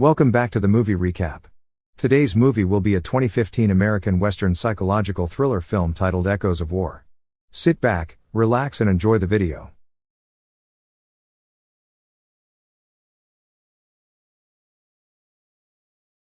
Welcome back to the movie recap. Today's movie will be a 2015 American Western psychological thriller film titled Echoes of War. Sit back, relax and enjoy the video.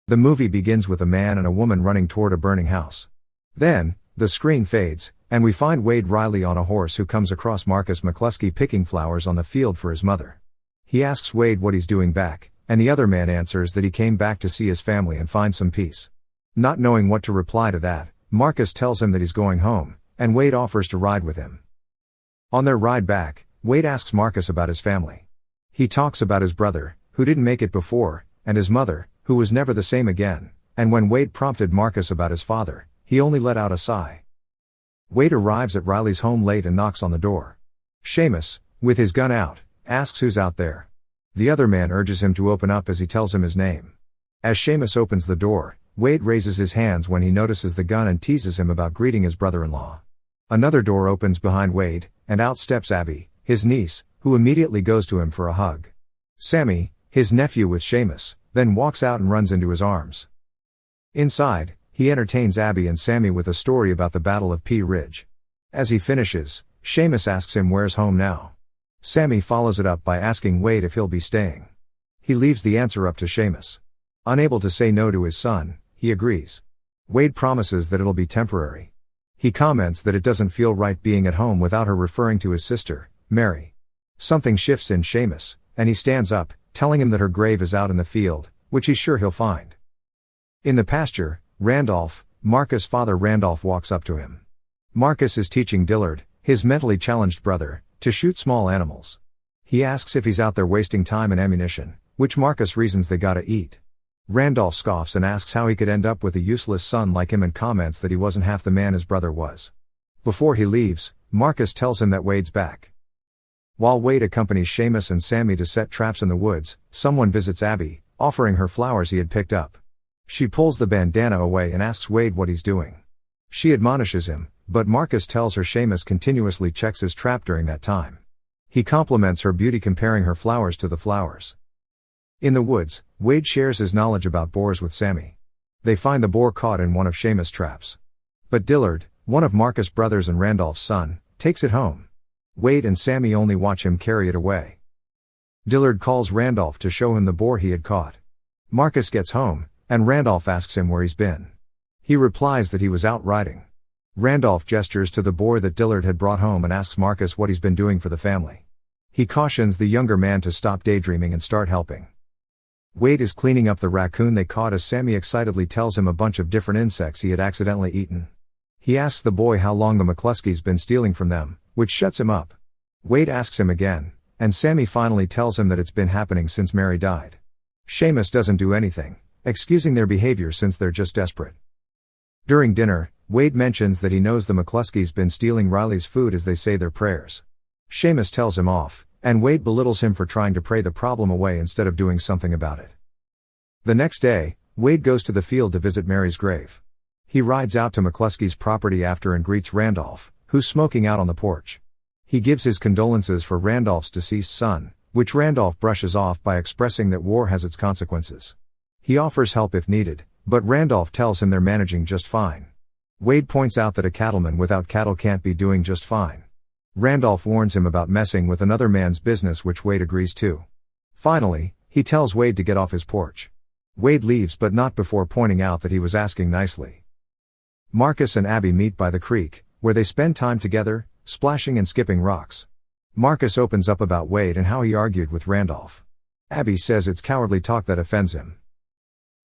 The movie begins with a man and a woman running toward a burning house. Then, the screen fades, and we find Wade Riley on a horse who comes across Marcus McCluskey picking flowers on the field for his mother. He asks Wade what he's doing back, and the other man answers that he came back to see his family and find some peace. Not knowing what to reply to that, Marcus tells him that he's going home, and Wade offers to ride with him. On their ride back, Wade asks Marcus about his family. He talks about his brother, who didn't make it before, and his mother, who was never the same again, and when Wade prompted Marcus about his father, he only let out a sigh. Wade arrives at Riley's home late and knocks on the door. Seamus, with his gun out, asks who's out there. The other man urges him to open up as he tells him his name. As Seamus opens the door, Wade raises his hands when he notices the gun and teases him about greeting his brother-in-law. Another door opens behind Wade, and out steps Abby, his niece, who immediately goes to him for a hug. Sammy, his nephew with Seamus, then walks out and runs into his arms. Inside, he entertains Abby and Sammy with a story about the Battle of Pea Ridge. As he finishes, Seamus asks him where's home now. Sammy follows it up by asking Wade if he'll be staying. He leaves the answer up to Seamus. Unable to say no to his son, he agrees. Wade promises that it'll be temporary. He comments that it doesn't feel right being at home without her, referring to his sister, Mary. Something shifts in Seamus, and he stands up, telling him that her grave is out in the field, which he's sure he'll find. In the pasture, Randolph, Marcus' father Randolph, walks up to him. Marcus is teaching Dillard, his mentally challenged brother, to shoot small animals. He asks if he's out there wasting time and ammunition, which Marcus reasons they gotta eat. Randolph scoffs and asks how he could end up with a useless son like him and comments that he wasn't half the man his brother was. Before he leaves, Marcus tells him that Wade's back. While Wade accompanies Seamus and Sammy to set traps in the woods, someone visits Abby, offering her flowers he had picked up. She pulls the bandana away and asks Wade what he's doing. She admonishes him, but Marcus tells her Seamus continuously checks his trap during that time. He compliments her beauty, comparing her flowers to the flowers. In the woods, Wade shares his knowledge about boars with Sammy. They find the boar caught in one of Seamus' traps. But Dillard, one of Marcus' brothers and Randolph's son, takes it home. Wade and Sammy only watch him carry it away. Dillard calls Randolph to show him the boar he had caught. Marcus gets home, and Randolph asks him where he's been. He replies that he was out riding. Randolph gestures to the boar that Dillard had brought home and asks Marcus what he's been doing for the family. He cautions the younger man to stop daydreaming and start helping. Wade is cleaning up the raccoon they caught as Sammy excitedly tells him a bunch of different insects he had accidentally eaten. He asks the boy how long the McCluskeys been stealing from them, which shuts him up. Wade asks him again, and Sammy finally tells him that it's been happening since Mary died. Seamus doesn't do anything, excusing their behavior since they're just desperate. During dinner, Wade mentions that he knows the McCluskeys been stealing Riley's food as they say their prayers. Seamus tells him off, and Wade belittles him for trying to pray the problem away instead of doing something about it. The next day, Wade goes to the field to visit Mary's grave. He rides out to McCluskey's property after and greets Randolph, who's smoking out on the porch. He gives his condolences for Randolph's deceased son, which Randolph brushes off by expressing that war has its consequences. He offers help if needed, but Randolph tells him they're managing just fine. Wade points out that a cattleman without cattle can't be doing just fine. Randolph warns him about messing with another man's business, which Wade agrees to. Finally, he tells Wade to get off his porch. Wade leaves, but not before pointing out that he was asking nicely. Marcus and Abby meet by the creek, where they spend time together, splashing and skipping rocks. Marcus opens up about Wade and how he argued with Randolph. Abby says it's cowardly talk that offends him.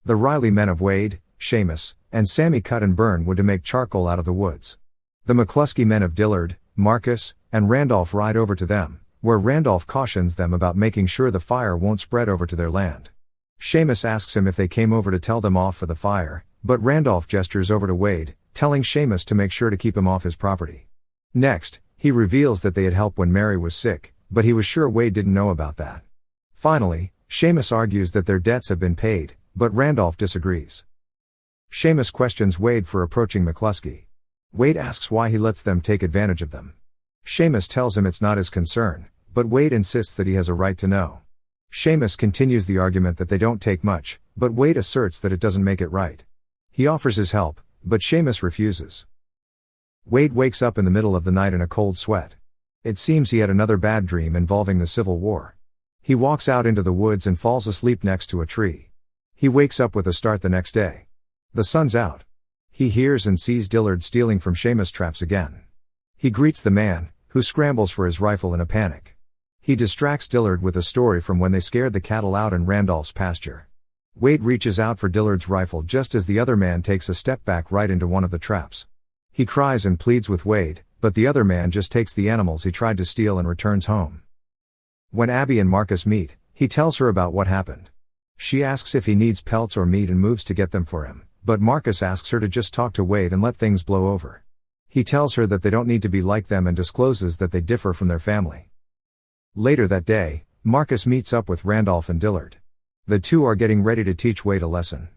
The Riley men of Wade, Seamus, and Sammy cut and burn wood to make charcoal out of the woods. The McCluskey men of Dillard, Marcus, and Randolph ride over to them, where Randolph cautions them about making sure the fire won't spread over to their land. Seamus asks him if they came over to tell them off for the fire, but Randolph gestures over to Wade, telling Seamus to make sure to keep him off his property. Next, he reveals that they had helped when Mary was sick, but he was sure Wade didn't know about that. Finally, Seamus argues that their debts have been paid, but Randolph disagrees. Seamus questions Wade for approaching McCluskey. Wade asks why he lets them take advantage of them. Seamus tells him it's not his concern, but Wade insists that he has a right to know. Seamus continues the argument that they don't take much, but Wade asserts that it doesn't make it right. He offers his help, but Seamus refuses. Wade wakes up in the middle of the night in a cold sweat. It seems he had another bad dream involving the Civil War. He walks out into the woods and falls asleep next to a tree. He wakes up with a start the next day. The sun's out. He hears and sees Dillard stealing from Seamus' traps again. He greets the man, who scrambles for his rifle in a panic. He distracts Dillard with a story from when they scared the cattle out in Randolph's pasture. Wade reaches out for Dillard's rifle just as the other man takes a step back right into one of the traps. He cries and pleads with Wade, but the other man just takes the animals he tried to steal and returns home. When Abby and Marcus meet, he tells her about what happened. She asks if he needs pelts or meat and moves to get them for him, but Marcus asks her to just talk to Wade and let things blow over. He tells her that they don't need to be like them and discloses that they differ from their family. Later that day, Marcus meets up with Randolph and Dillard. The two are getting ready to teach Wade a lesson.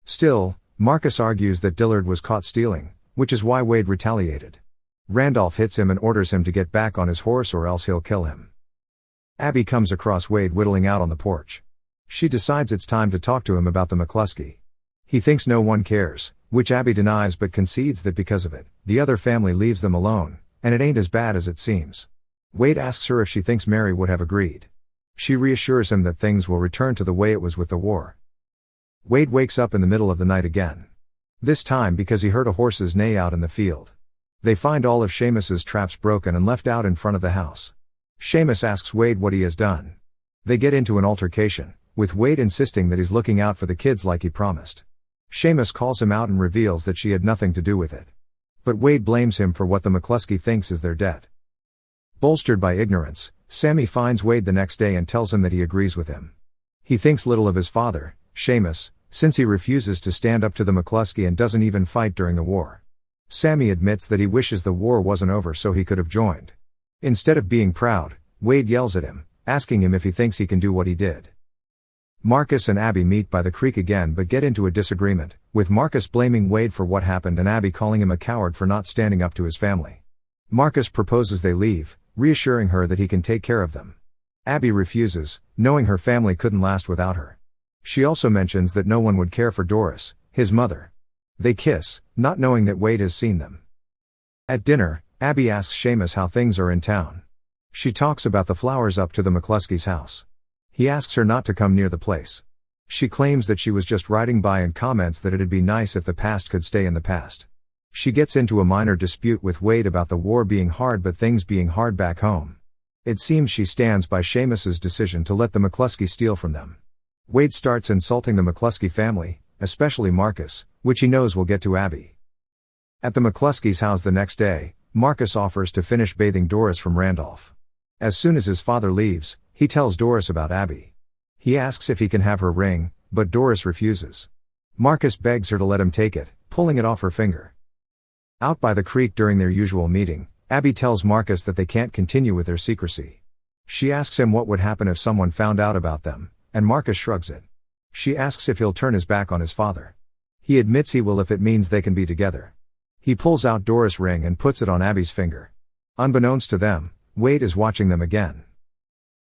Still, Marcus argues that Dillard was caught stealing, which is why Wade retaliated. Randolph hits him and orders him to get back on his horse or else he'll kill him. Abby comes across Wade whittling out on the porch. She decides it's time to talk to him about the McCluskey. He thinks no one cares, which Abby denies but concedes that because of it, the other family leaves them alone, and it ain't as bad as it seems. Wade asks her if she thinks Mary would have agreed. She reassures him that things will return to the way it was with the war. Wade wakes up in the middle of the night again. This time because he heard a horse's neigh out in the field. They find all of Seamus's traps broken and left out in front of the house. Seamus asks Wade what he has done. They get into an altercation, with Wade insisting that he's looking out for the kids like he promised. Seamus calls him out and reveals that she had nothing to do with it. But Wade blames him for what the McCluskey thinks is their debt. Bolstered by ignorance, Sammy finds Wade the next day and tells him that he agrees with him. He thinks little of his father, Seamus, since he refuses to stand up to the McCluskey and doesn't even fight during the war. Sammy admits that he wishes the war wasn't over so he could have joined. Instead of being proud, Wade yells at him, asking him if he thinks he can do what he did. Marcus and Abby meet by the creek again but get into a disagreement, with Marcus blaming Wade for what happened and Abby calling him a coward for not standing up to his family. Marcus proposes they leave, reassuring her that he can take care of them. Abby refuses, knowing her family couldn't last without her. She also mentions that no one would care for Doris, his mother. They kiss, not knowing that Wade has seen them. At dinner, Abby asks Seamus how things are in town. She talks about the flowers up to the McCluskey's house. He asks her not to come near the place. She claims that she was just riding by and comments that it'd be nice if the past could stay in the past. She gets into a minor dispute with Wade about the war being hard but things being hard back home. It seems she stands by Seamus's decision to let the McCluskey steal from them. Wade starts insulting the McCluskey family, especially Marcus, which he knows will get to Abby. At the McCluskey's house the next day, Marcus offers to finish bathing Doris from Randolph. As soon as his father leaves, he tells Doris about Abby. He asks if he can have her ring, but Doris refuses. Marcus begs her to let him take it, pulling it off her finger. Out by the creek during their usual meeting, Abby tells Marcus that they can't continue with their secrecy. She asks him what would happen if someone found out about them, and Marcus shrugs it. She asks if he'll turn his back on his father. He admits he will if it means they can be together. He pulls out Doris' ring and puts it on Abby's finger. Unbeknownst to them, Wade is watching them again.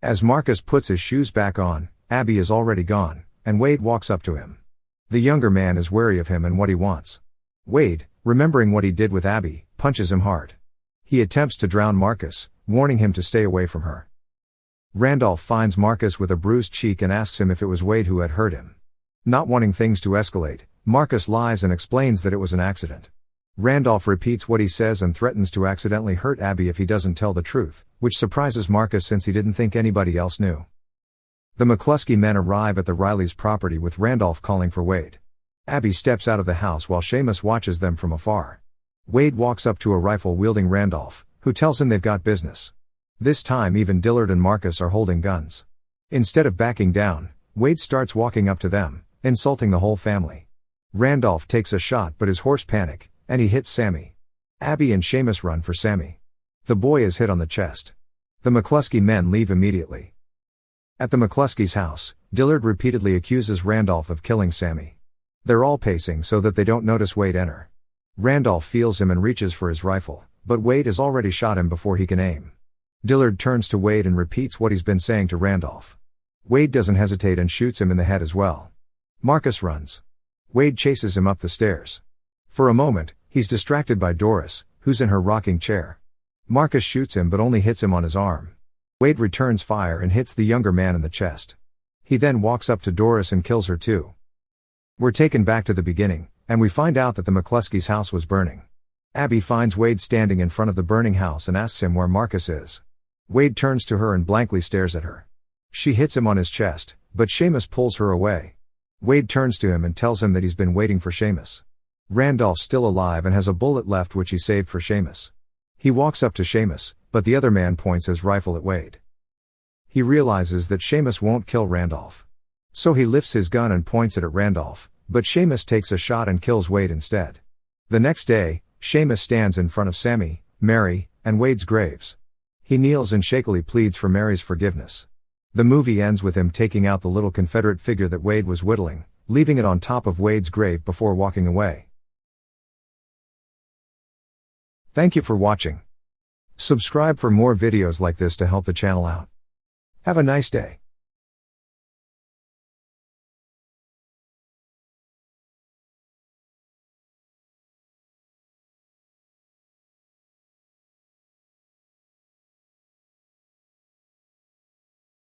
As Marcus puts his shoes back on, Abby is already gone, and Wade walks up to him. The younger man is wary of him and what he wants. Wade, remembering what he did with Abby, punches him hard. He attempts to drown Marcus, warning him to stay away from her. Randolph finds Marcus with a bruised cheek and asks him if it was Wade who had hurt him. Not wanting things to escalate, Marcus lies and explains that it was an accident. Randolph repeats what he says and threatens to accidentally hurt Abby if he doesn't tell the truth, which surprises Marcus since he didn't think anybody else knew. The McCluskey men arrive at the Rileys' property with Randolph calling for Wade. Abby steps out of the house while Seamus watches them from afar. Wade walks up to a rifle-wielding Randolph, who tells him they've got business. This time even Dillard and Marcus are holding guns. Instead of backing down, Wade starts walking up to them, insulting the whole family. Randolph takes a shot but his horse panics, and he hits Sammy. Abby and Seamus run for Sammy. The boy is hit on the chest. The McCluskey men leave immediately. At the McCluskey's house, Dillard repeatedly accuses Randolph of killing Sammy. They're all pacing so that they don't notice Wade enter. Randolph feels him and reaches for his rifle, but Wade has already shot him before he can aim. Dillard turns to Wade and repeats what he's been saying to Randolph. Wade doesn't hesitate and shoots him in the head as well. Marcus runs. Wade chases him up the stairs. For a moment, he's distracted by Doris, who's in her rocking chair. Marcus shoots him but only hits him on his arm. Wade returns fire and hits the younger man in the chest. He then walks up to Doris and kills her too. We're taken back to the beginning, and we find out that the McCluskey's house was burning. Abby finds Wade standing in front of the burning house and asks him where Marcus is. Wade turns to her and blankly stares at her. She hits him on his chest, but Seamus pulls her away. Wade turns to him and tells him that he's been waiting for Seamus. Randolph's still alive and has a bullet left which he saved for Seamus. He walks up to Seamus, but the other man points his rifle at Wade. He realizes that Seamus won't kill Randolph. So he lifts his gun and points it at Randolph, but Seamus takes a shot and kills Wade instead. The next day, Seamus stands in front of Sammy, Mary, and Wade's graves. He kneels and shakily pleads for Mary's forgiveness. The movie ends with him taking out the little Confederate figure that Wade was whittling, leaving it on top of Wade's grave before walking away. Thank you for watching. Subscribe for more videos like this to help the channel out. Have a nice day.